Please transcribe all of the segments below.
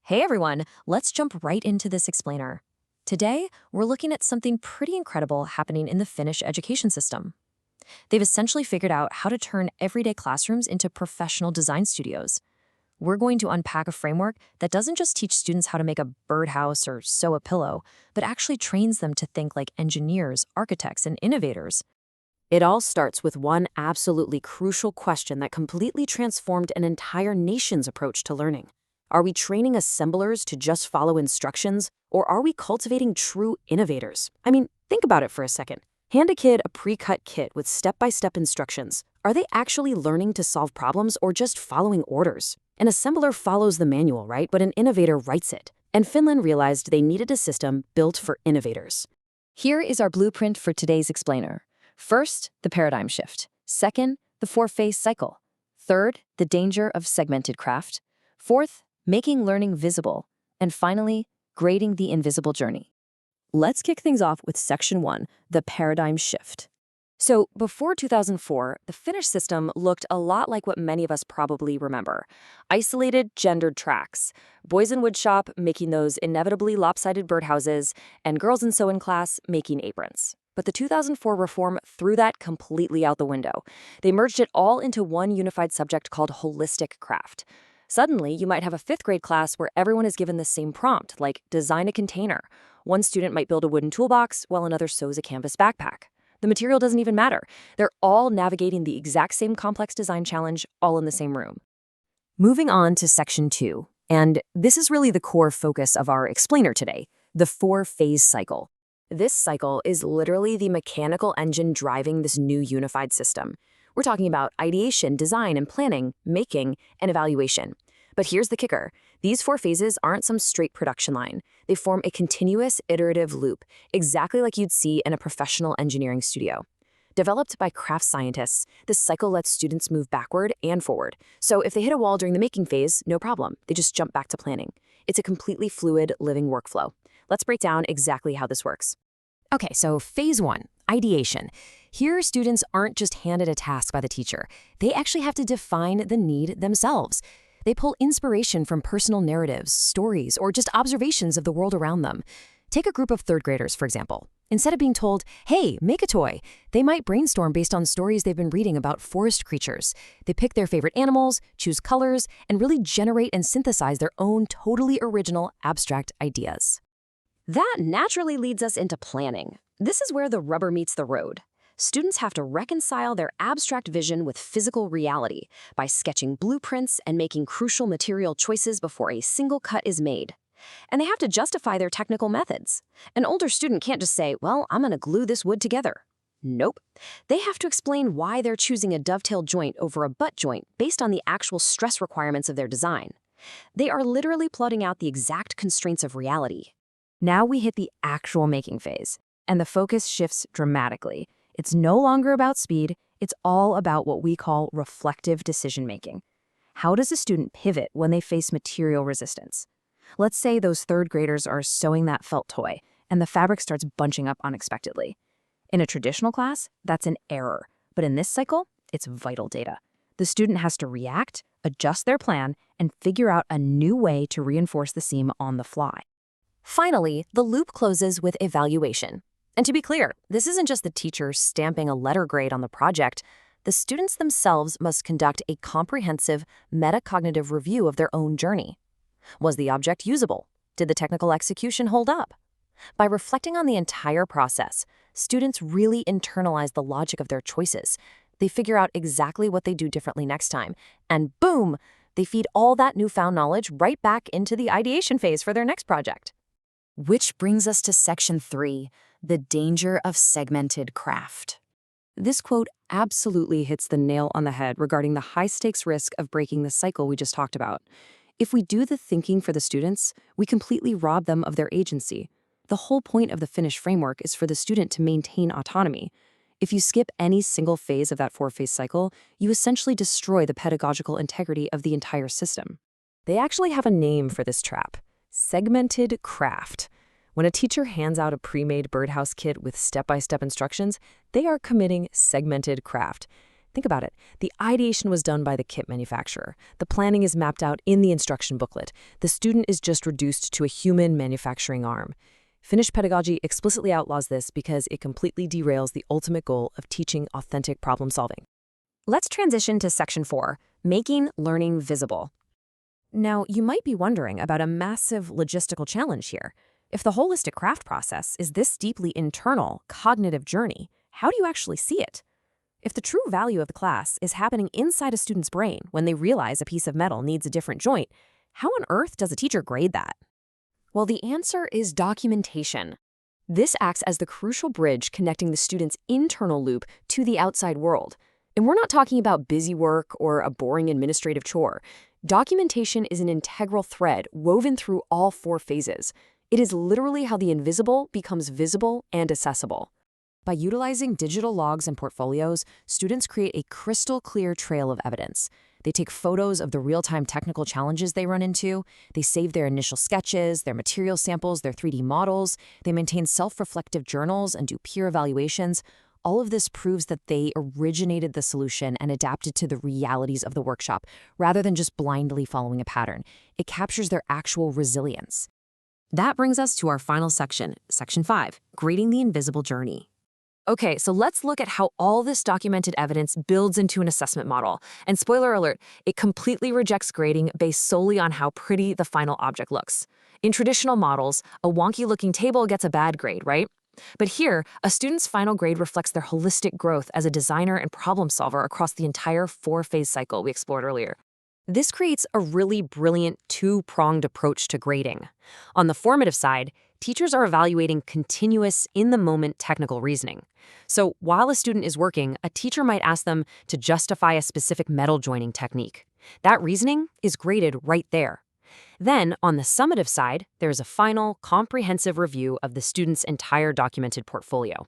Hey everyone, let's jump right into this explainer. Today, we're looking at something pretty incredible happening in the Finnish education system. They've essentially figured out how to turn everyday classrooms into professional design studios. We're going to unpack a framework that doesn't just teach students how to make a birdhouse or sew a pillow, but actually trains them to think like engineers, architects, and innovators. It all starts with one absolutely crucial question that completely transformed an entire nation's approach to learning. Are we training assemblers to just follow instructions, or are we cultivating true innovators? I mean, think about it for a second. Hand a kid a pre-cut kit with step-by-step instructions. Are they actually learning to solve problems or just following orders? An assembler follows the manual, right? But an innovator writes it. And Finland realized they needed a system built for innovators. Here is our blueprint for today's explainer. First, the paradigm shift. Second, the four-phase cycle. Third, the danger of segmented craft. Fourth, making learning visible. And finally, grading the invisible journey. Let's kick things off with Section 1, the paradigm shift. So, before 2004, the Finnish system looked a lot like what many of us probably remember. Isolated, gendered tracks. Boys in woodshop making those inevitably lopsided birdhouses, and girls in sewing class making aprons. But the 2004 reform threw that completely out the window. They merged it all into one unified subject called holistic craft. Suddenly, you might have a fifth grade class where everyone is given the same prompt, like design a container. One student might build a wooden toolbox, while another sews a canvas backpack. The material doesn't even matter. They're all navigating the exact same complex design challenge, all in the same room. Moving on to Section 2, and this is really the core focus of our explainer today, the four-phase cycle. This cycle is literally the mechanical engine driving this new unified system. We're talking about ideation, design, and planning, making, and evaluation. But here's the kicker. These four phases aren't some straight production line. They form a continuous, iterative loop, exactly like you'd see in a professional engineering studio. Developed by craft scientists, this cycle lets students move backward and forward. So if they hit a wall during the making phase, no problem. They just jump back to planning. It's a completely fluid, living workflow. Let's break down exactly how this works. Okay, so phase 1, ideation. Here, students aren't just handed a task by the teacher. They actually have to define the need themselves. They pull inspiration from personal narratives, stories, or just observations of the world around them. Take a group of third graders, for example. Instead of being told, hey, make a toy, they might brainstorm based on stories they've been reading about forest creatures. They pick their favorite animals, choose colors, and really generate and synthesize their own totally original, abstract ideas. That naturally leads us into planning. This is where the rubber meets the road. Students have to reconcile their abstract vision with physical reality by sketching blueprints and making crucial material choices before a single cut is made. And they have to justify their technical methods. An older student can't just say, well, I'm going to glue this wood together. Nope. They have to explain why they're choosing a dovetail joint over a butt joint based on the actual stress requirements of their design. They are literally plotting out the exact constraints of reality. Now we hit the actual making phase, and the focus shifts dramatically. It's no longer about speed, it's all about what we call reflective decision-making. How does a student pivot when they face material resistance? Let's say those third graders are sewing that felt toy, and the fabric starts bunching up unexpectedly. In a traditional class, that's an error, but in this cycle, it's vital data. The student has to react, adjust their plan, and figure out a new way to reinforce the seam on the fly. Finally, the loop closes with evaluation. And to be clear, this isn't just the teacher stamping a letter grade on the project. The students themselves must conduct a comprehensive metacognitive review of their own journey. Was the object usable? Did the technical execution hold up? By reflecting on the entire process, students really internalize the logic of their choices. They figure out exactly what they do differently next time. And boom, they feed all that newfound knowledge right back into the ideation phase for their next project. Which brings us to Section 3, the danger of segmented craft. This quote absolutely hits the nail on the head regarding the high-stakes risk of breaking the cycle we just talked about. If we do the thinking for the students, we completely rob them of their agency. The whole point of the Finnish framework is for the student to maintain autonomy. If you skip any single phase of that four-phase cycle, you essentially destroy the pedagogical integrity of the entire system. They actually have a name for this trap. Segmented craft. When a teacher hands out a pre-made birdhouse kit with step-by-step instructions, they are committing segmented craft. Think about it. The ideation was done by the kit manufacturer. The planning is mapped out in the instruction booklet. The student is just reduced to a human manufacturing arm. Finnish pedagogy explicitly outlaws this because it completely derails the ultimate goal of teaching authentic problem solving. Let's transition to Section 4, Making Learning Visible. Now, you might be wondering about a massive logistical challenge here. If the holistic craft process is this deeply internal, cognitive journey, how do you actually see it? If the true value of the class is happening inside a student's brain when they realize a piece of metal needs a different joint, how on earth does a teacher grade that? Well, the answer is documentation. This acts as the crucial bridge connecting the student's internal loop to the outside world. And we're not talking about busy work or a boring administrative chore. Documentation is an integral thread woven through all 4 phases. It is literally how the invisible becomes visible and accessible. By utilizing digital logs and portfolios, students create a crystal-clear trail of evidence. They take photos of the real-time technical challenges they run into, they save their initial sketches, their material samples, their 3D models, they maintain self-reflective journals and do peer evaluations. All of this proves that they originated the solution and adapted to the realities of the workshop, rather than just blindly following a pattern. It captures their actual resilience. That brings us to our final section, Section 5, Grading the Invisible Journey. Okay, so let's look at how all this documented evidence builds into an assessment model. And spoiler alert, it completely rejects grading based solely on how pretty the final object looks. In traditional models, a wonky-looking table gets a bad grade, right? But here, a student's final grade reflects their holistic growth as a designer and problem solver across the entire 4-phase cycle we explored earlier. This creates a really brilliant 2-pronged approach to grading. On the formative side, teachers are evaluating continuous, in-the-moment technical reasoning. So while a student is working, a teacher might ask them to justify a specific metal joining technique. That reasoning is graded right there. Then, on the summative side, there's a final, comprehensive review of the student's entire documented portfolio.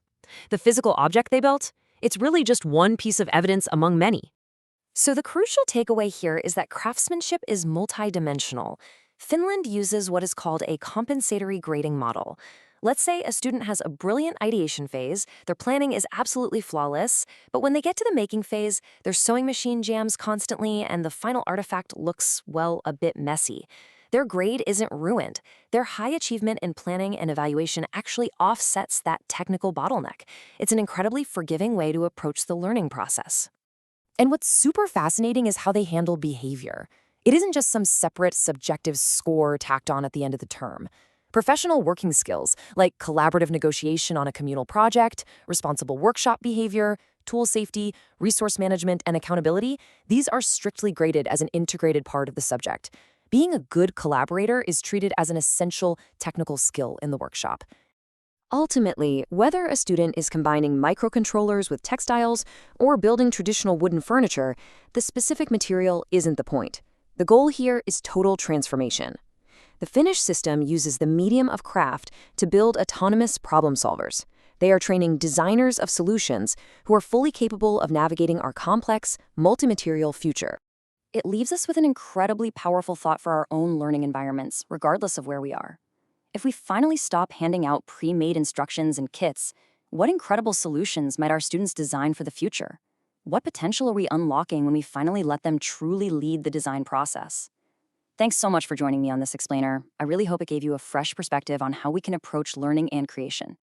The physical object they built? It's really just one piece of evidence among many. So the crucial takeaway here is that craftsmanship is multidimensional. Finland uses what is called a compensatory grading model. Let's say a student has a brilliant ideation phase, their planning is absolutely flawless, but when they get to the making phase, their sewing machine jams constantly and the final artifact looks, well, a bit messy. Their grade isn't ruined. Their high achievement in planning and evaluation actually offsets that technical bottleneck. It's an incredibly forgiving way to approach the learning process. And what's super fascinating is how they handle behavior. It isn't just some separate subjective score tacked on at the end of the term. Professional working skills, like collaborative negotiation on a communal project, responsible workshop behavior, tool safety, resource management, and accountability, these are strictly graded as an integrated part of the subject. Being a good collaborator is treated as an essential technical skill in the workshop. Ultimately, whether a student is combining microcontrollers with textiles or building traditional wooden furniture, the specific material isn't the point. The goal here is total transformation. The Finnish system uses the medium of craft to build autonomous problem solvers. They are training designers of solutions who are fully capable of navigating our complex, multi-material future. It leaves us with an incredibly powerful thought for our own learning environments, regardless of where we are. If we finally stop handing out pre-made instructions and kits, what incredible solutions might our students design for the future? What potential are we unlocking when we finally let them truly lead the design process? Thanks so much for joining me on this explainer. I really hope it gave you a fresh perspective on how we can approach learning and creation.